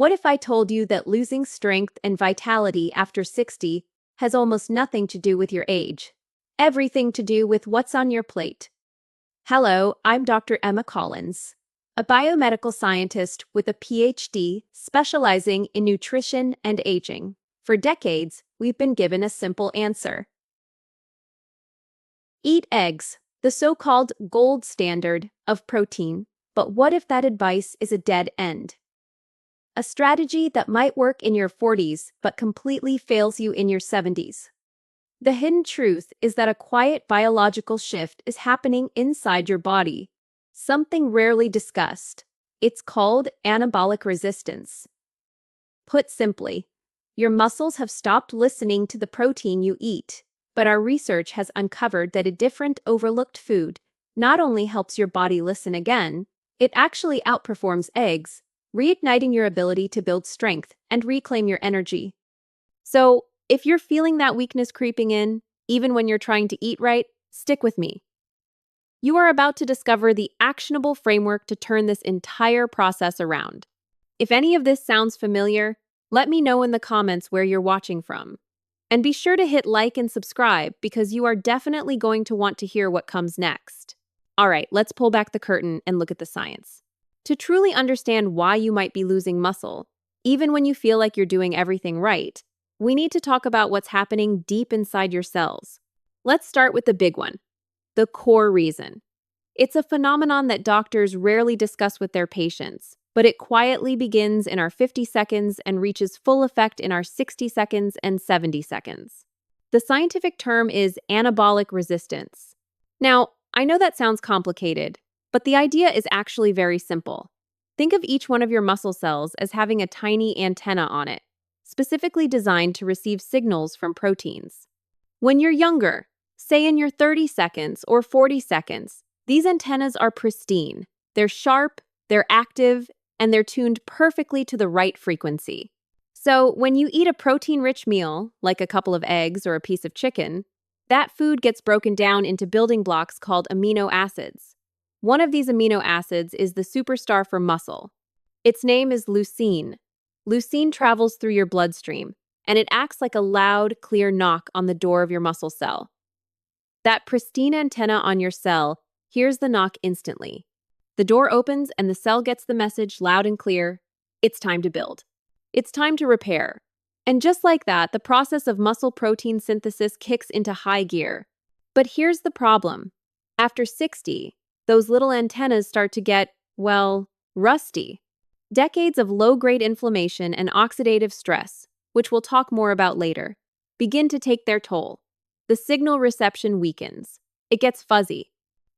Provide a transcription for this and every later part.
What if I told you that losing strength and vitality after 60 has almost nothing to do with your age? Everything to do with what's on your plate. Hello, I'm Dr. Emma Collins, a biomedical scientist with a PhD specializing in nutrition and aging. For decades, we've been given a simple answer. Eat eggs, the so-called gold standard of protein. But what if that advice is a dead end? A strategy that might work in your 40s but completely fails you in your 70s. The hidden truth is that a quiet biological shift is happening inside your body, something rarely discussed. It's called anabolic resistance. Put simply, your muscles have stopped listening to the protein you eat, but our research has uncovered that a different, overlooked food not only helps your body listen again, it actually outperforms eggs, reigniting your ability to build strength and reclaim your energy. So, if you're feeling that weakness creeping in, even when you're trying to eat right, stick with me. You are about to discover the actionable framework to turn this entire process around. If any of this sounds familiar, let me know in the comments where you're watching from. And be sure to hit like and subscribe because you are definitely going to want to hear what comes next. All right, let's pull back the curtain and look at the science. To truly understand why you might be losing muscle, even when you feel like you're doing everything right, we need to talk about what's happening deep inside your cells. Let's start with the big one, the core reason. It's a phenomenon that doctors rarely discuss with their patients, but it quietly begins in our 50 seconds and reaches full effect in our 60 seconds and 70 seconds. The scientific term is anabolic resistance. Now, I know that sounds complicated, but the idea is actually very simple. Think of each one of your muscle cells as having a tiny antenna on it, specifically designed to receive signals from proteins. When you're younger, say in your 30 seconds or 40 seconds, these antennas are pristine. They're sharp, they're active, and they're tuned perfectly to the right frequency. So when you eat a protein-rich meal, like a couple of eggs or a piece of chicken, that food gets broken down into building blocks called amino acids. One of these amino acids is the superstar for muscle. Its name is leucine. Leucine travels through your bloodstream, and it acts like a loud, clear knock on the door of your muscle cell. That pristine antenna on your cell hears the knock instantly. The door opens and the cell gets the message loud and clear. It's time to build. It's time to repair. And just like that, the process of muscle protein synthesis kicks into high gear. But here's the problem. After 60, those little antennas start to get, well, rusty. Decades of low-grade inflammation and oxidative stress, which we'll talk more about later, begin to take their toll. The signal reception weakens. It gets fuzzy.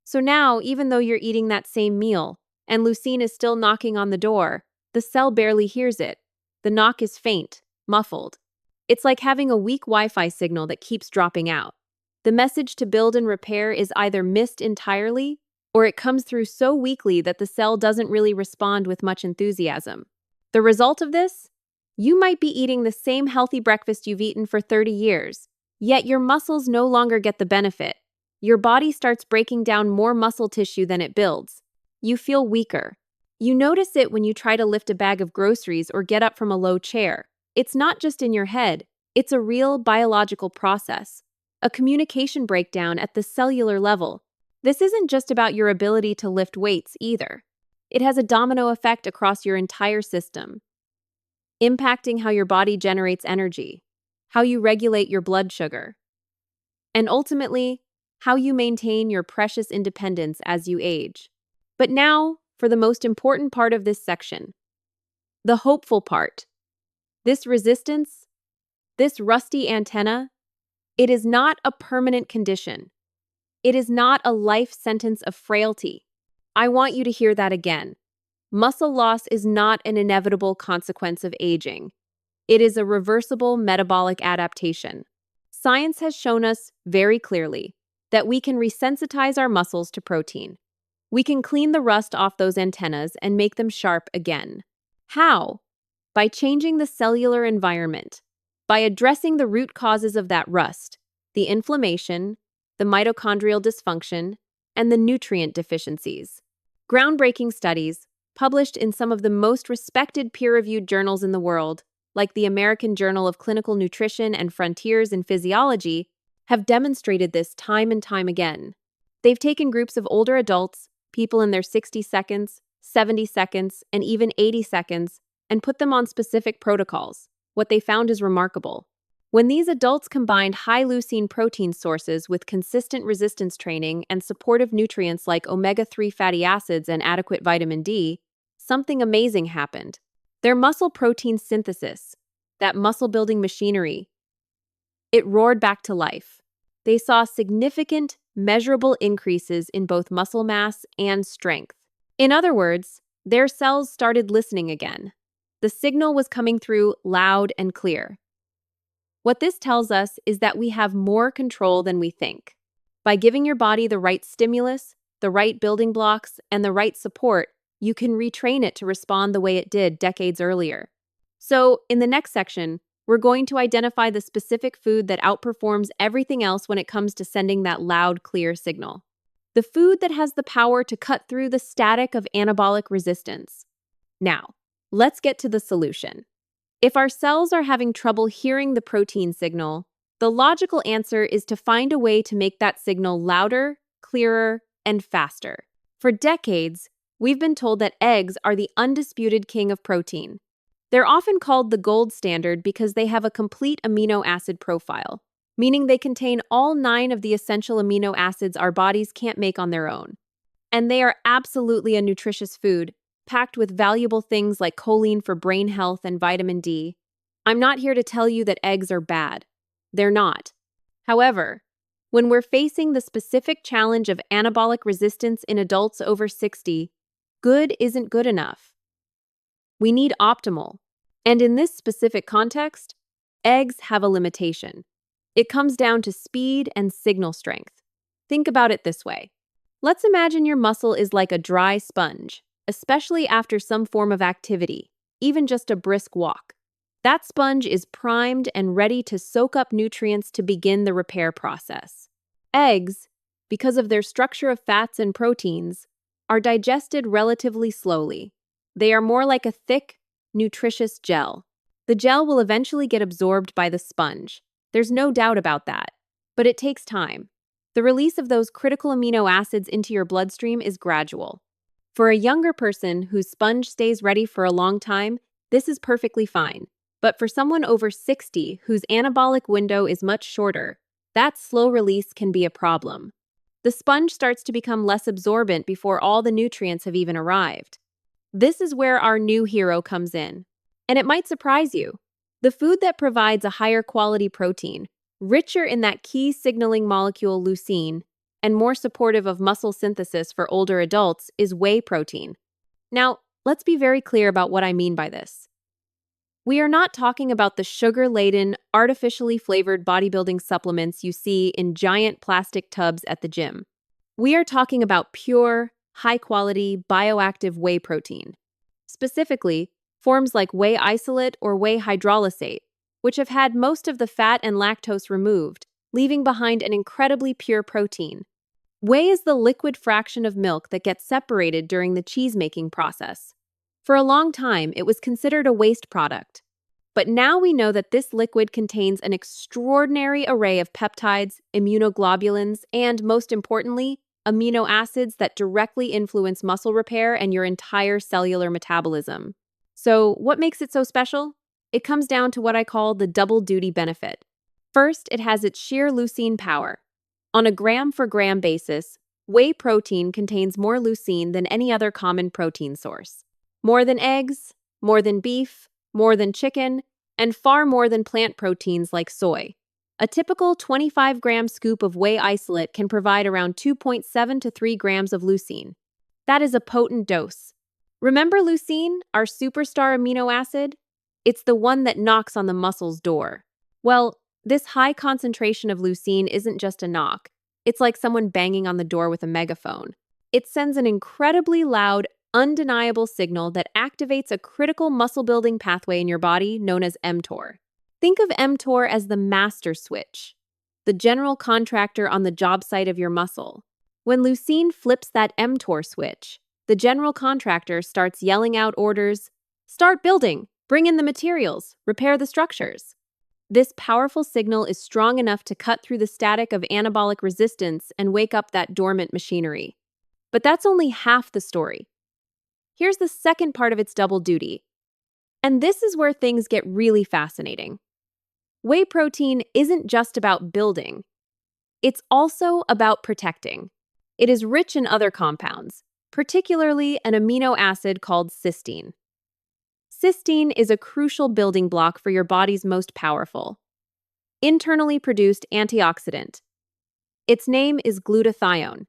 So now, even though you're eating that same meal, and leucine is still knocking on the door, the cell barely hears it. The knock is faint, muffled. It's like having a weak Wi-Fi signal that keeps dropping out. The message to build and repair is either missed entirely, or it comes through so weakly that the cell doesn't really respond with much enthusiasm. The result of this? You might be eating the same healthy breakfast you've eaten for 30 years, yet your muscles no longer get the benefit. Your body starts breaking down more muscle tissue than it builds. You feel weaker. You notice it when you try to lift a bag of groceries or get up from a low chair. It's not just in your head, it's a real biological process, a communication breakdown at the cellular level. This isn't just about your ability to lift weights either. It has a domino effect across your entire system, impacting how your body generates energy, how you regulate your blood sugar, and ultimately, how you maintain your precious independence as you age. But now, for the most important part of this section, the hopeful part. This resistance, this rusty antenna, it is not a permanent condition. It is not a life sentence of frailty. I want you to hear that again. Muscle loss is not an inevitable consequence of aging. It is a reversible metabolic adaptation. Science has shown us very clearly that we can resensitize our muscles to protein. We can clean the rust off those antennas and make them sharp again. How? By changing the cellular environment, by addressing the root causes of that rust, the inflammation, the mitochondrial dysfunction, and the nutrient deficiencies. Groundbreaking studies, published in some of the most respected peer-reviewed journals in the world, like the American Journal of Clinical Nutrition and Frontiers in Physiology, have demonstrated this time and time again. They've taken groups of older adults, people in their 60 seconds, 70 seconds, and even 80 seconds, and put them on specific protocols. What they found is remarkable. When these adults combined high leucine protein sources with consistent resistance training and supportive nutrients like omega-3 fatty acids and adequate vitamin D, something amazing happened. Their muscle protein synthesis, that muscle-building machinery, it roared back to life. They saw significant, measurable increases in both muscle mass and strength. In other words, their cells started listening again. The signal was coming through loud and clear. What this tells us is that we have more control than we think. By giving your body the right stimulus, the right building blocks, and the right support, you can retrain it to respond the way it did decades earlier. So, in the next section, we're going to identify the specific food that outperforms everything else when it comes to sending that loud, clear signal. The food that has the power to cut through the static of anabolic resistance. Now, let's get to the solution. If our cells are having trouble hearing the protein signal, the logical answer is to find a way to make that signal louder, clearer, and faster. For decades, we've been told that eggs are the undisputed king of protein. They're often called the gold standard because they have a complete amino acid profile, meaning they contain all 9 of the essential amino acids our bodies can't make on their own. And they are absolutely a nutritious food, packed with valuable things like choline for brain health and vitamin D. I'm not here to tell you that eggs are bad. They're not. However, when we're facing the specific challenge of anabolic resistance in adults over 60, good isn't good enough. We need optimal. And in this specific context, eggs have a limitation. It comes down to speed and signal strength. Think about it this way. Let's imagine your muscle is like a dry sponge, especially after some form of activity, even just a brisk walk. That sponge is primed and ready to soak up nutrients to begin the repair process. Eggs, because of their structure of fats and proteins, are digested relatively slowly. They are more like a thick, nutritious gel. The gel will eventually get absorbed by the sponge. There's no doubt about that. But it takes time. The release of those critical amino acids into your bloodstream is gradual. For a younger person whose sponge stays ready for a long time, this is perfectly fine. But for someone over 60 whose anabolic window is much shorter, that slow release can be a problem. The sponge starts to become less absorbent before all the nutrients have even arrived. This is where our new hero comes in. And it might surprise you. The food that provides a higher quality protein, richer in that key signaling molecule leucine, and more supportive of muscle synthesis for older adults is whey protein. Now, let's be very clear about what I mean by this. We are not talking about the sugar-laden, artificially flavored bodybuilding supplements you see in giant plastic tubs at the gym. We are talking about pure, high-quality, bioactive whey protein. Specifically, forms like whey isolate or whey hydrolysate, which have had most of the fat and lactose removed, leaving behind an incredibly pure protein. Whey is the liquid fraction of milk that gets separated during the cheese-making process. For a long time, it was considered a waste product. But now we know that this liquid contains an extraordinary array of peptides, immunoglobulins, and, most importantly, amino acids that directly influence muscle repair and your entire cellular metabolism. So, what makes it so special? It comes down to what I call the double duty benefit. First, it has its sheer leucine power. On a gram-for-gram basis, whey protein contains more leucine than any other common protein source. More than eggs, more than beef, more than chicken, and far more than plant proteins like soy. A typical 25-gram scoop of whey isolate can provide around 2.7 to 3 grams of leucine. That is a potent dose. Remember leucine, our superstar amino acid? It's the one that knocks on the muscle's door. Well, this high concentration of leucine isn't just a knock. It's like someone banging on the door with a megaphone. It sends an incredibly loud, undeniable signal that activates a critical muscle-building pathway in your body known as mTOR. Think of mTOR as the master switch, the general contractor on the job site of your muscle. When leucine flips that mTOR switch, The general contractor starts yelling out orders, "Start building! Bring in the materials! Repair the structures!" This powerful signal is strong enough to cut through the static of anabolic resistance and wake up that dormant machinery. But that's only half the story. Here's the second part of its double duty. And this is where things get really fascinating. Whey protein isn't just about building. It's also about protecting. It is rich in other compounds, particularly an amino acid called cysteine. Cysteine is a crucial building block for your body's most powerful, internally produced antioxidant. Its name is glutathione.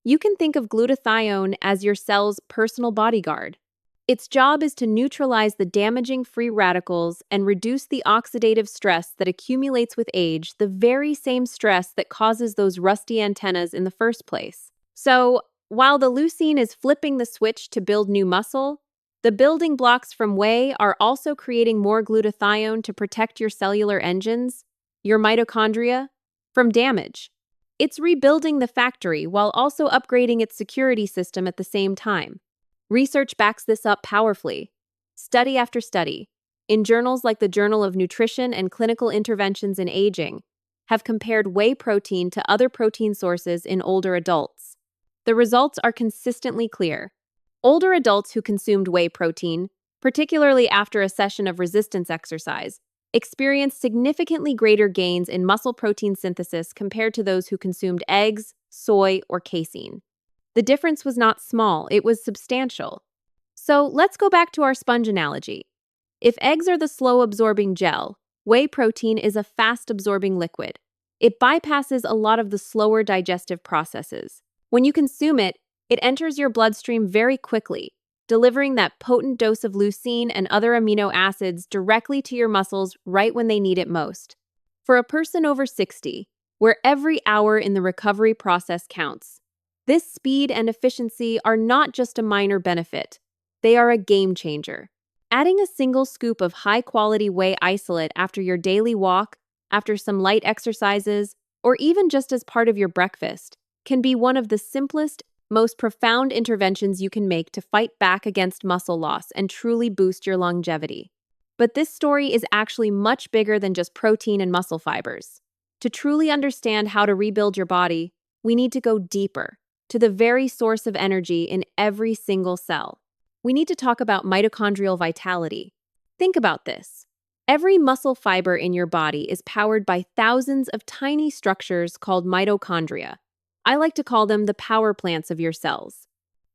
You can think of glutathione as your cell's personal bodyguard. Its job is to neutralize the damaging free radicals and reduce the oxidative stress that accumulates with age, the very same stress that causes those rusty antennas in the first place. So, while the leucine is flipping the switch to build new muscle, the building blocks from whey are also creating more glutathione to protect your cellular engines, your mitochondria, from damage. It's rebuilding the factory while also upgrading its security system at the same time. Research backs this up powerfully. Study after study, in journals like the Journal of Nutrition and Clinical Interventions in Aging, have compared whey protein to other protein sources in older adults. The results are consistently clear. Older adults who consumed whey protein, particularly after a session of resistance exercise, experienced significantly greater gains in muscle protein synthesis compared to those who consumed eggs, soy, or casein. The difference was not small, it was substantial. So let's go back to our sponge analogy. If eggs are the slow-absorbing gel, whey protein is a fast-absorbing liquid. It bypasses a lot of the slower digestive processes. When you consume it, it enters your bloodstream very quickly, delivering that potent dose of leucine and other amino acids directly to your muscles right when they need it most. For a person over 60, where every hour in the recovery process counts, this speed and efficiency are not just a minor benefit, they are a game changer. Adding a single scoop of high-quality whey isolate after your daily walk, after some light exercises, or even just as part of your breakfast, can be one of the simplest, most profound interventions you can make to fight back against muscle loss and truly boost your longevity. But this story is actually much bigger than just protein and muscle fibers. To truly understand how to rebuild your body, we need to go deeper, to the very source of energy in every single cell. We need to talk about mitochondrial vitality. Think about this. Every muscle fiber in your body is powered by thousands of tiny structures called mitochondria. I like to call them the power plants of your cells.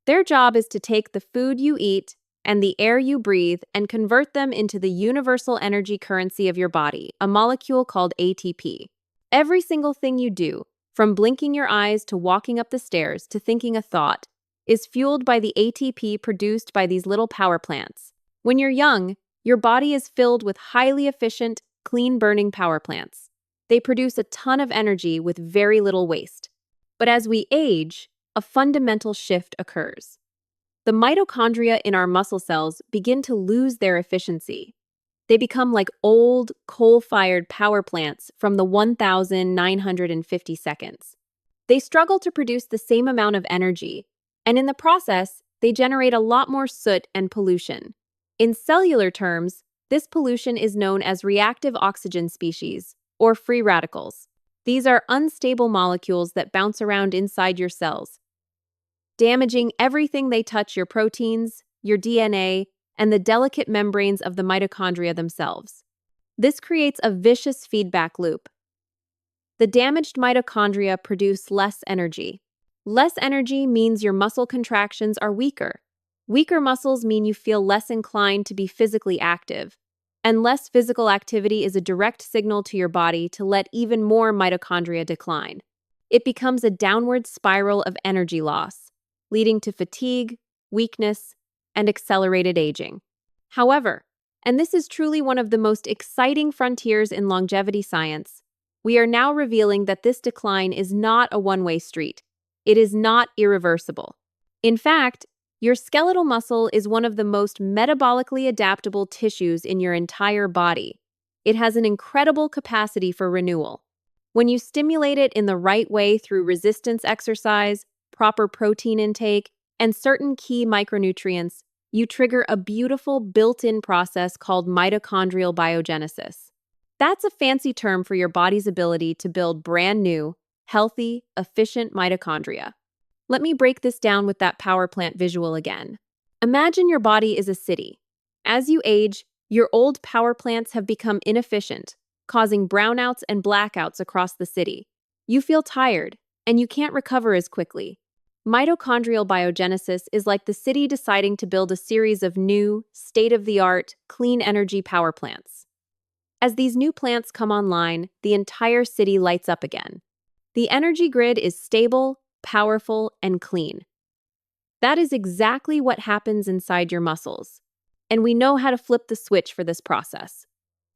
Their job is to take the food you eat and the air you breathe and convert them into the universal energy currency of your body, a molecule called ATP. Every single thing you do, from blinking your eyes to walking up the stairs to thinking a thought, is fueled by the ATP produced by these little power plants. When you're young, your body is filled with highly efficient, clean-burning power plants. They produce a ton of energy with very little waste. But as we age, a fundamental shift occurs. The mitochondria in our muscle cells begin to lose their efficiency. They become like old, coal-fired power plants from the 1950 seconds. They struggle to produce the same amount of energy, and in the process, they generate a lot more soot and pollution. In cellular terms, this pollution is known as reactive oxygen species, or free radicals. These are unstable molecules that bounce around inside your cells, damaging everything they touch: your proteins, your DNA, and the delicate membranes of the mitochondria themselves. This creates a vicious feedback loop. The damaged mitochondria produce less energy. Less energy means your muscle contractions are weaker. Weaker muscles mean you feel less inclined to be physically active. And less physical activity is a direct signal to your body to let even more mitochondria decline. It becomes a downward spiral of energy loss, leading to fatigue, weakness, and accelerated aging. However, and this is truly one of the most exciting frontiers in longevity science, we are now revealing that this decline is not a one-way street. It is not irreversible. In fact, your skeletal muscle is one of the most metabolically adaptable tissues in your entire body. It has an incredible capacity for renewal. When you stimulate it in the right way through resistance exercise, proper protein intake, and certain key micronutrients, you trigger a beautiful built-in process called mitochondrial biogenesis. That's a fancy term for your body's ability to build brand new, healthy, efficient mitochondria. Let me break this down with that power plant visual again. Imagine your body is a city. As you age, your old power plants have become inefficient, causing brownouts and blackouts across the city. You feel tired, and you can't recover as quickly. Mitochondrial biogenesis is like the city deciding to build a series of new, state-of-the-art, clean energy power plants. As these new plants come online, the entire city lights up again. The energy grid is stable, powerful, and clean. That is exactly what happens inside your muscles. And we know how to flip the switch for this process.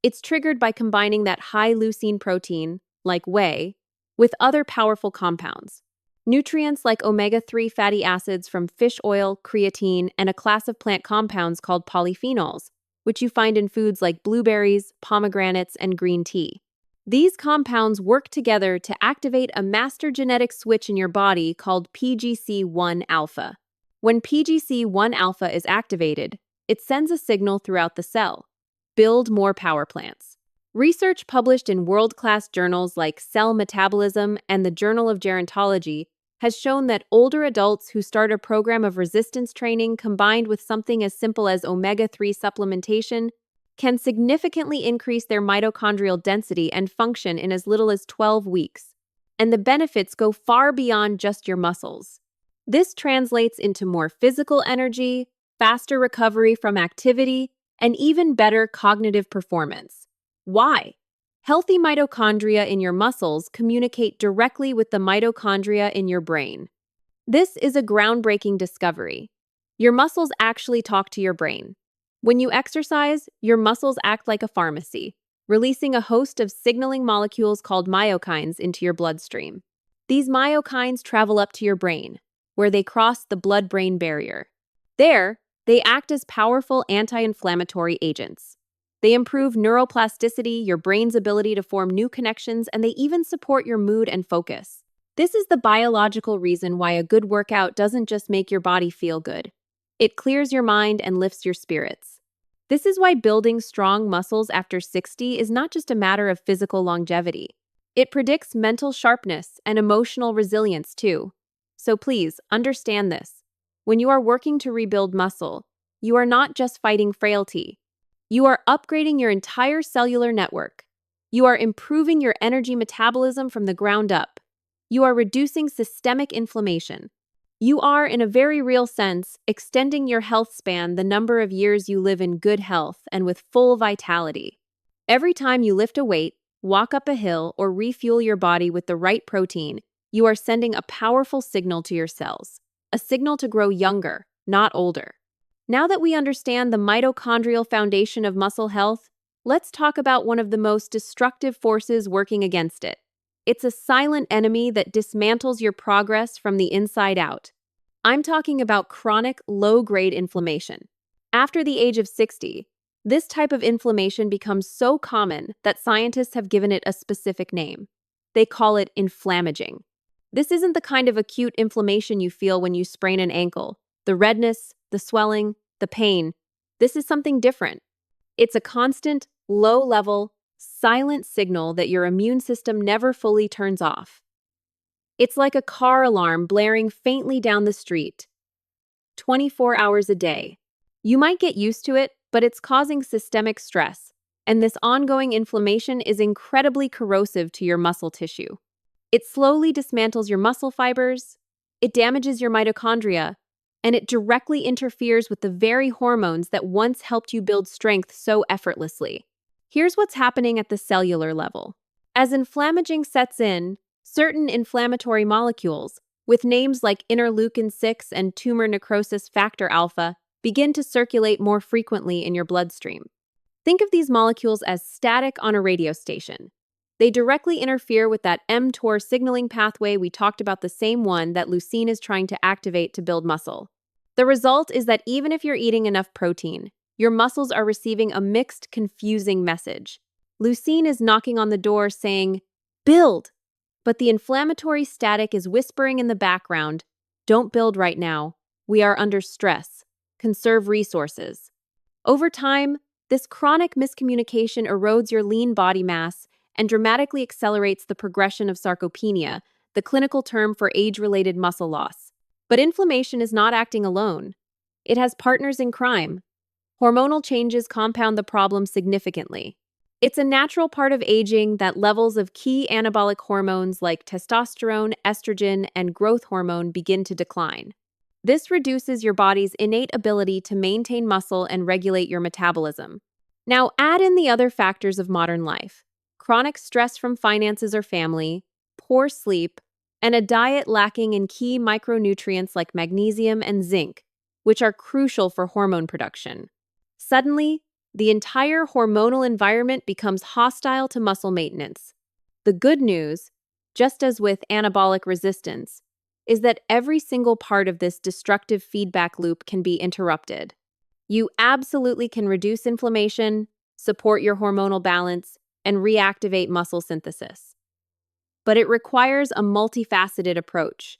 It's triggered by combining that high leucine protein, like whey, with other powerful compounds. Nutrients like omega-3 fatty acids from fish oil, creatine, and a class of plant compounds called polyphenols, which you find in foods like blueberries, pomegranates, and green tea. These compounds work together to activate a master genetic switch in your body called PGC1 alpha. When PGC1 alpha is activated, it sends a signal throughout the cell. Build more power plants. Research published in world-class journals like Cell Metabolism and the Journal of Gerontology has shown that older adults who start a program of resistance training combined with something as simple as omega-3 supplementation can significantly increase their mitochondrial density and function in as little as 12 weeks. And the benefits go far beyond just your muscles. This translates into more physical energy, faster recovery from activity, and even better cognitive performance. Why? Healthy mitochondria in your muscles communicate directly with the mitochondria in your brain. This is a groundbreaking discovery. Your muscles actually talk to your brain. When you exercise, your muscles act like a pharmacy, releasing a host of signaling molecules called myokines into your bloodstream. These myokines travel up to your brain, where they cross the blood-brain barrier. There, they act as powerful anti-inflammatory agents. They improve neuroplasticity, your brain's ability to form new connections, and they even support your mood and focus. This is the biological reason why a good workout doesn't just make your body feel good. It clears your mind and lifts your spirits. This is why building strong muscles after 60 is not just a matter of physical longevity. It predicts mental sharpness and emotional resilience too. So please, understand this. When you are working to rebuild muscle, you are not just fighting frailty. You are upgrading your entire cellular network. You are improving your energy metabolism from the ground up. You are reducing systemic inflammation. You are, in a very real sense, extending your health span, the number of years you live in good health and with full vitality. Every time you lift a weight, walk up a hill, or refuel your body with the right protein, you are sending a powerful signal to your cells, a signal to grow younger, not older. Now that we understand the mitochondrial foundation of muscle health, let's talk about one of the most destructive forces working against it. It's a silent enemy that dismantles your progress from the inside out. I'm talking about chronic, low-grade inflammation. After the age of 60, this type of inflammation becomes so common that scientists have given it a specific name. They call it inflammaging. This isn't the kind of acute inflammation you feel when you sprain an ankle. The redness, the swelling, the pain. This is something different. It's a constant, low-level, silent signal that your immune system never fully turns off. It's like a car alarm blaring faintly down the street, 24 hours a day. You might get used to it, but it's causing systemic stress, and this ongoing inflammation is incredibly corrosive to your muscle tissue. It slowly dismantles your muscle fibers, it damages your mitochondria, and it directly interferes with the very hormones that once helped you build strength so effortlessly. Here's what's happening at the cellular level. As inflammaging sets in, certain inflammatory molecules, with names like interleukin-6 and tumor necrosis factor alpha, begin to circulate more frequently in your bloodstream. Think of these molecules as static on a radio station. They directly interfere with that mTOR signaling pathway we talked about, the same one that leucine is trying to activate to build muscle. The result is that even if you're eating enough protein, your muscles are receiving a mixed, confusing message. Leucine is knocking on the door saying, "Build!" But the inflammatory static is whispering in the background, "Don't build right now. we are under stress, conserve resources. Over time, this chronic miscommunication erodes your lean body mass and dramatically accelerates the progression of sarcopenia, the clinical term for age-related muscle loss. But inflammation is not acting alone. It has partners in crime. Hormonal changes compound the problem significantly. It's a natural part of aging that levels of key anabolic hormones like testosterone, estrogen, and growth hormone begin to decline. This reduces your body's innate ability to maintain muscle and regulate your metabolism. Now, add in the other factors of modern life: chronic stress from finances or family, poor sleep, and a diet lacking in key micronutrients like magnesium and zinc, which are crucial for hormone production. Suddenly, the entire hormonal environment becomes hostile to muscle maintenance. The good news, just as with anabolic resistance, is that every single part of this destructive feedback loop can be interrupted. You absolutely can reduce inflammation, support your hormonal balance, and reactivate muscle synthesis. But it requires a multifaceted approach.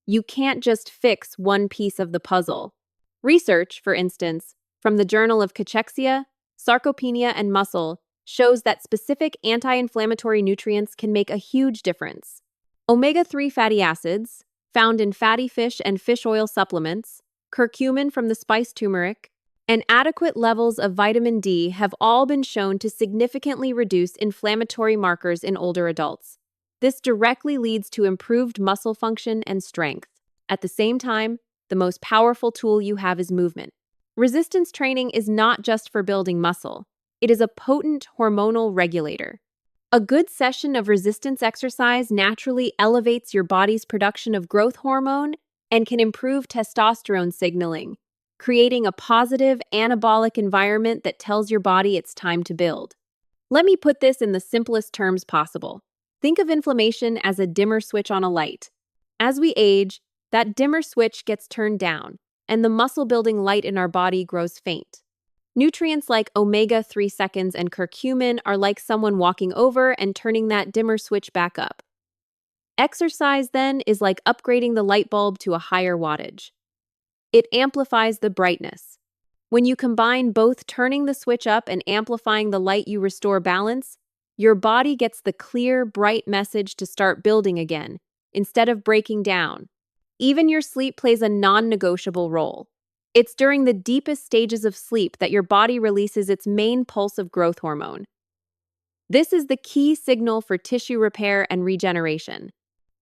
You can't just fix one piece of the puzzle. Research, for instance, from the Journal of Cachexia, Sarcopenia, and Muscle shows that specific anti-inflammatory nutrients can make a huge difference. Omega-3 fatty acids, found in fatty fish and fish oil supplements, curcumin from the spice turmeric, and adequate levels of vitamin D have all been shown to significantly reduce inflammatory markers in older adults. This directly leads to improved muscle function and strength. At the same time, the most powerful tool you have is movement. Resistance training is not just for building muscle. It is a potent hormonal regulator. A good session of resistance exercise naturally elevates your body's production of growth hormone and can improve testosterone signaling, creating a positive anabolic environment that tells your body it's time to build. Let me put this in the simplest terms possible. Think of inflammation as a dimmer switch on a light. As we age, that dimmer switch gets turned down, and the muscle-building light in our body grows faint. Nutrients like omega-3 seconds and curcumin are like someone walking over and turning that dimmer switch back up. Exercise, then, is like upgrading the light bulb to a higher wattage. It amplifies the brightness. When you combine both turning the switch up and amplifying the light, you restore balance. Your body gets the clear, bright message to start building again, instead of breaking down. Even your sleep plays a non-negotiable role. It's during the deepest stages of sleep that your body releases its main pulse of growth hormone. This is the key signal for tissue repair and regeneration.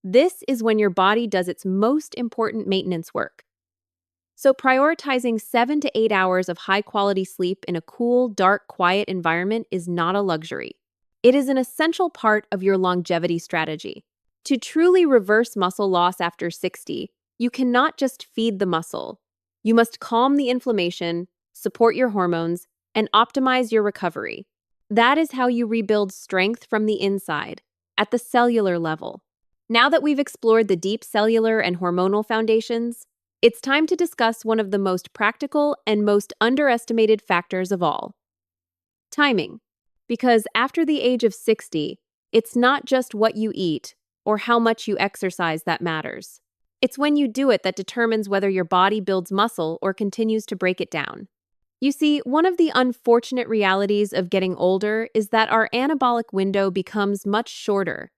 This is when your body does its most important maintenance work. So prioritizing 7 to 8 hours of high-quality sleep in a cool, dark, quiet environment is not a luxury. It is an essential part of your longevity strategy. To truly reverse muscle loss after 60, you cannot just feed the muscle. You must calm the inflammation, support your hormones, and optimize your recovery. That is how you rebuild strength from the inside, at the cellular level. Now that we've explored the deep cellular and hormonal foundations, it's time to discuss one of the most practical and most underestimated factors of all: timing. Because after the age of 60, it's not just what you eat or how much you exercise that matters. It's when you do it that determines whether your body builds muscle or continues to break it down. You see, one of the unfortunate realities of getting older is that our anabolic window becomes much shorter.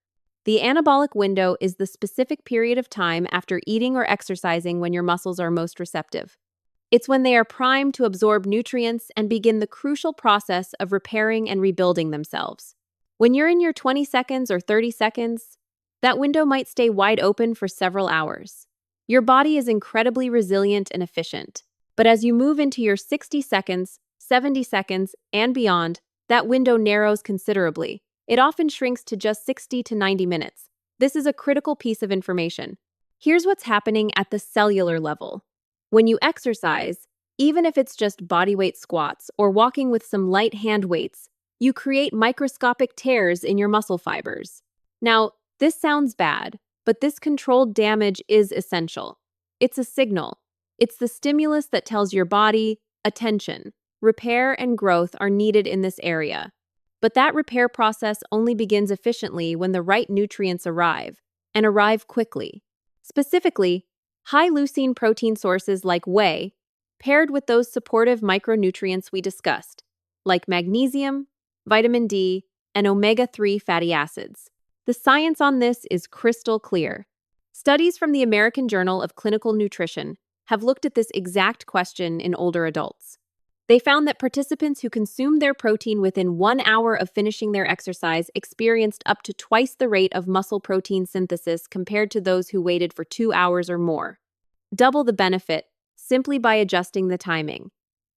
The anabolic window is the specific period of time after eating or exercising when your muscles are most receptive. It's when they are primed to absorb nutrients and begin the crucial process of repairing and rebuilding themselves. When you're in your 20 seconds or 30 seconds, that window might stay wide open for several hours. Your body is incredibly resilient and efficient. But as you move into your 60 seconds, 70 seconds, and beyond, that window narrows considerably. It often shrinks to just 60 to 90 minutes. This is a critical piece of information. Here's what's happening at the cellular level. When you exercise, even if it's just bodyweight squats or walking with some light hand weights, you create microscopic tears in your muscle fibers. Now, this sounds bad, but this controlled damage is essential. It's a signal. It's the stimulus that tells your body, attention, repair and growth are needed in this area. But that repair process only begins efficiently when the right nutrients arrive, and arrive quickly. Specifically, High leucine protein sources like whey, paired with those supportive micronutrients we discussed, like magnesium, vitamin D, and omega-3 fatty acids. The science on this is crystal clear. Studies from the American Journal of Clinical Nutrition have looked at this exact question in older adults. They found that participants who consumed their protein within 1 hour of finishing their exercise experienced up to twice the rate of muscle protein synthesis compared to those who waited for 2 hours or more. Double the benefit, simply by adjusting the timing.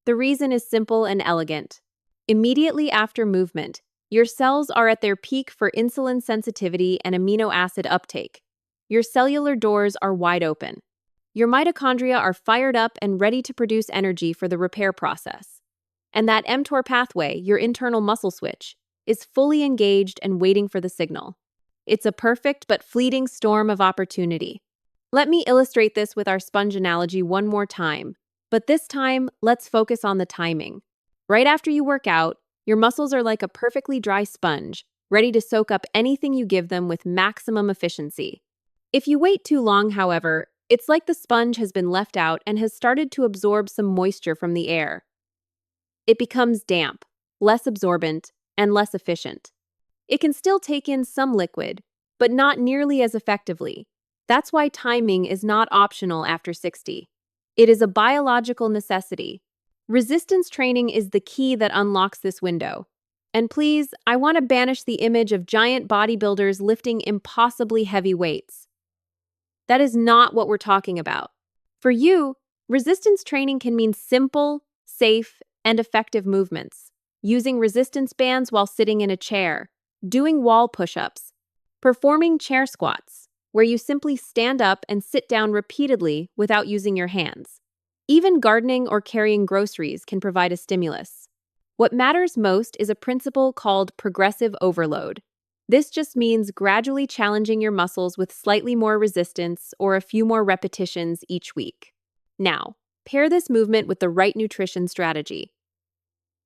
The reason is simple and elegant. Immediately after movement, your cells are at their peak for insulin sensitivity and amino acid uptake. Your cellular doors are wide open. Your mitochondria are fired up and ready to produce energy for the repair process. And that mTOR pathway, your internal muscle switch, is fully engaged and waiting for the signal. It's a perfect but fleeting storm of opportunity. Let me illustrate this with our sponge analogy one more time, but this time, let's focus on the timing. Right after you work out, your muscles are like a perfectly dry sponge, ready to soak up anything you give them with maximum efficiency. If you wait too long, however, it's like the sponge has been left out and has started to absorb some moisture from the air. It becomes damp, less absorbent, and less efficient. It can still take in some liquid, but not nearly as effectively. That's why timing is not optional after 60. It is a biological necessity. Resistance training is the key that unlocks this window. And please, I want to banish the image of giant bodybuilders lifting impossibly heavy weights. That is not what we're talking about. For you, resistance training can mean simple, safe, and effective movements. Using resistance bands while sitting in a chair, doing wall push-ups, performing chair squats, where you simply stand up and sit down repeatedly without using your hands. Even gardening or carrying groceries can provide a stimulus. What matters most is a principle called progressive overload. This just means gradually challenging your muscles with slightly more resistance or a few more repetitions each week. Now, pair this movement with the right nutrition strategy.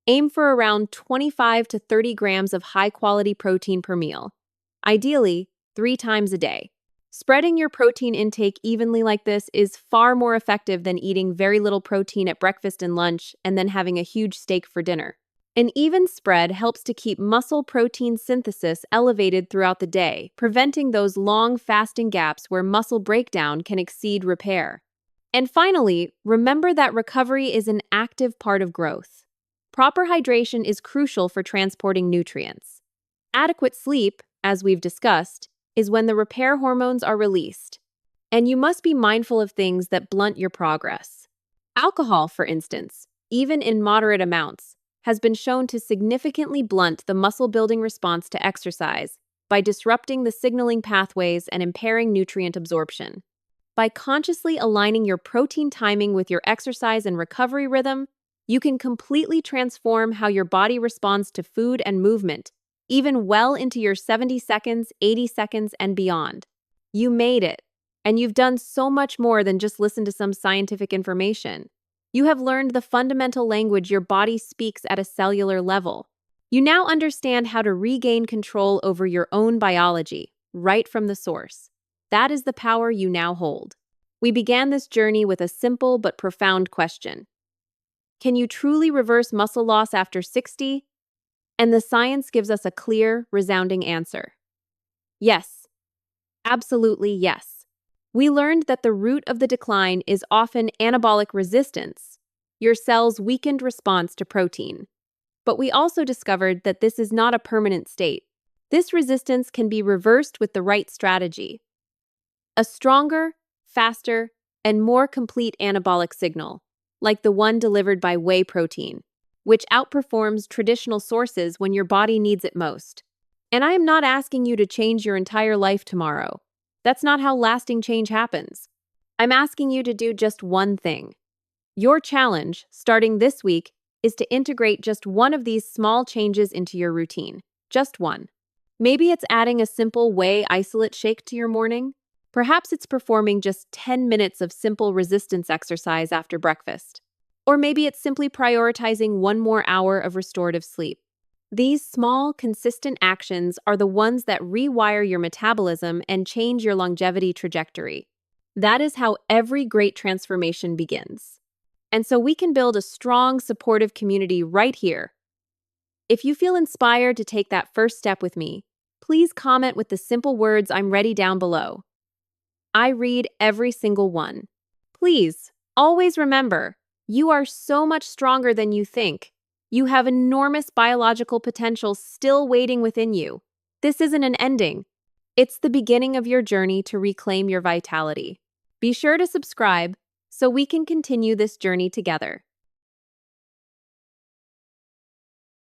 Aim for around 25 to 30 grams of high-quality protein per meal, ideally 3 times a day. Spreading your protein intake evenly like this is far more effective than eating very little protein at breakfast and lunch and then having a huge steak for dinner. An even spread helps to keep muscle protein synthesis elevated throughout the day, preventing those long fasting gaps where muscle breakdown can exceed repair. And finally, remember that recovery is an active part of growth. Proper hydration is crucial for transporting nutrients. Adequate sleep, as we've discussed, is when the repair hormones are released. And you must be mindful of things that blunt your progress. Alcohol, for instance, even in moderate amounts, has been shown to significantly blunt the muscle-building response to exercise by disrupting the signaling pathways and impairing nutrient absorption. By consciously aligning your protein timing with your exercise and recovery rhythm, you can completely transform how your body responds to food and movement, even well into your 70 seconds, 80 seconds, and beyond. You made it, and you've done so much more than just listen to some scientific information. You have learned the fundamental language your body speaks at a cellular level. You now understand how to regain control over your own biology, right from the source. That is the power you now hold. We began this journey with a simple but profound question. Can you truly reverse muscle loss after 60? And the science gives us a clear, resounding answer. Yes. Absolutely yes. We learned that the root of the decline is often anabolic resistance, your cell's weakened response to protein. But we also discovered that this is not a permanent state. This resistance can be reversed with the right strategy. A stronger, faster, and more complete anabolic signal, like the one delivered by whey protein, which outperforms traditional sources when your body needs it most. And I am not asking you to change your entire life tomorrow. That's not how lasting change happens. I'm asking you to do just one thing. Your challenge, starting this week, is to integrate just one of these small changes into your routine. Just one. Maybe it's adding a simple whey isolate shake to your morning. Perhaps it's performing just 10 minutes of simple resistance exercise after breakfast. Or maybe it's simply prioritizing 1 more hour of restorative sleep. These small, consistent actions are the ones that rewire your metabolism and change your longevity trajectory. That is how every great transformation begins. And so we can build a strong, supportive community right here. If you feel inspired to take that first step with me, please comment with the simple words "I'm ready" down below. I read every single one. Please, always remember, you are so much stronger than you think. You have enormous biological potential still waiting within you. This isn't an ending. It's the beginning of your journey to reclaim your vitality. Be sure to subscribe so we can continue this journey together.